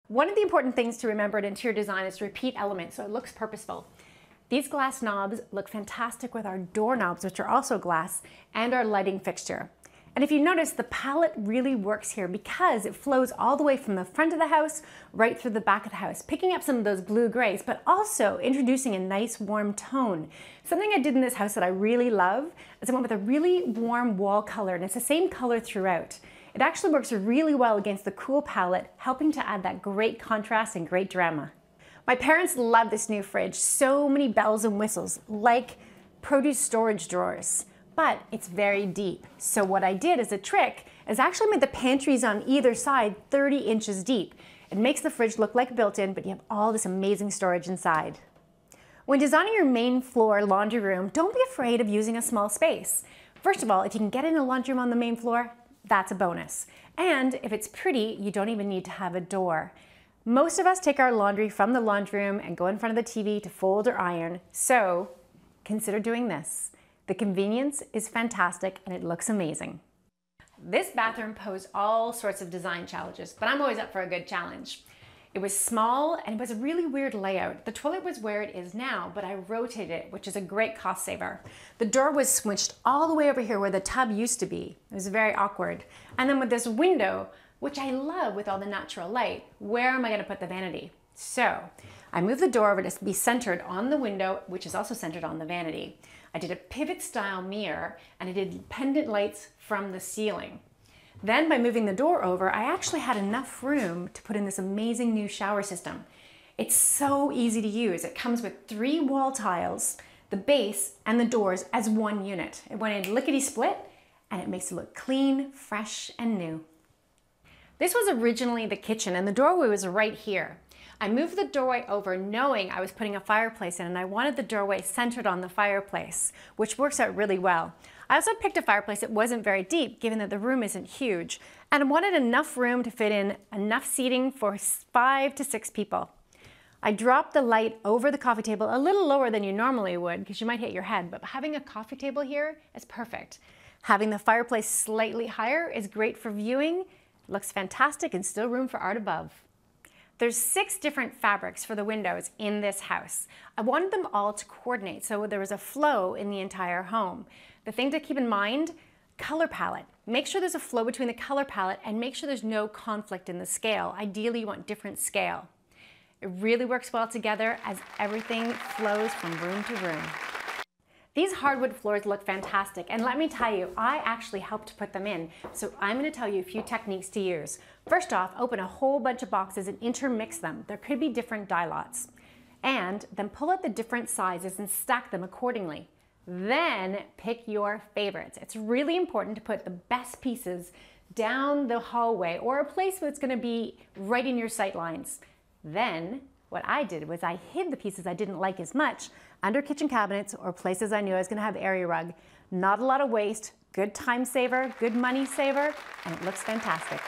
One of the important things to remember in interior design is to repeat elements so it looks purposeful. These glass knobs look fantastic with our doorknobs, which are also glass, and our lighting fixture. And if you notice, the palette really works here because it flows all the way from the front of the house right through the back of the house, picking up some of those blue grays, but also introducing a nice warm tone. Something I did in this house that I really love is I went with a really warm wall color, and it's the same color throughout. It actually works really well against the cool palette, helping to add that great contrast and great drama. My parents love this new fridge. So many bells and whistles, like produce storage drawers. But it's very deep. So what I did as a trick is actually made the pantries on either side 30 inches deep. It makes the fridge look like built-in, but you have all this amazing storage inside. When designing your main floor laundry room, don't be afraid of using a small space. First of all, if you can get in a laundry room on the main floor, that's a bonus. And if it's pretty, you don't even need to have a door. Most of us take our laundry from the laundry room and go in front of the TV to fold or iron, so consider doing this. The convenience is fantastic and it looks amazing. This bathroom posed all sorts of design challenges, but I'm always up for a good challenge. It was small and it was a really weird layout. The toilet was where it is now, but I rotated it, which is a great cost saver. The door was switched all the way over here where the tub used to be. It was very awkward. And then with this window, which I love with all the natural light, where am I going to put the vanity? So I moved the door over to be centered on the window, which is also centered on the vanity. I did a pivot style mirror and I did pendant lights from the ceiling. Then by moving the door over, I actually had enough room to put in this amazing new shower system. It's so easy to use. It comes with 3 wall tiles, the base and the doors as one unit. It went in lickety split and it makes it look clean, fresh and new. This was originally the kitchen and the doorway was right here. I moved the doorway over knowing I was putting a fireplace in, and I wanted the doorway centered on the fireplace, which works out really well. I also picked a fireplace that wasn't very deep, given that the room isn't huge, and I wanted enough room to fit in enough seating for 5 to 6 people. I dropped the light over the coffee table a little lower than you normally would, because you might hit your head, but having a coffee table here is perfect. Having the fireplace slightly higher is great for viewing, looks fantastic, and still room for art above. There's 6 different fabrics for the windows in this house. I wanted them all to coordinate so there was a flow in the entire home. The thing to keep in mind, color palette. Make sure there's a flow between the color palette and make sure there's no conflict in the scale. Ideally, you want different scale. It really works well together as everything flows from room to room. These hardwood floors look fantastic, and let me tell you, I actually helped put them in, so I'm going to tell you a few techniques to use. First off, open a whole bunch of boxes and intermix them. There could be different die lots. And then pull out the different sizes and stack them accordingly. Then pick your favorites. It's really important to put the best pieces down the hallway or a place where it's going to be right in your sight lines. Then what I did was I hid the pieces I didn't like as much under kitchen cabinets or places I knew I was going to have area rug. Not a lot of waste, good time saver, good money saver, and it looks fantastic.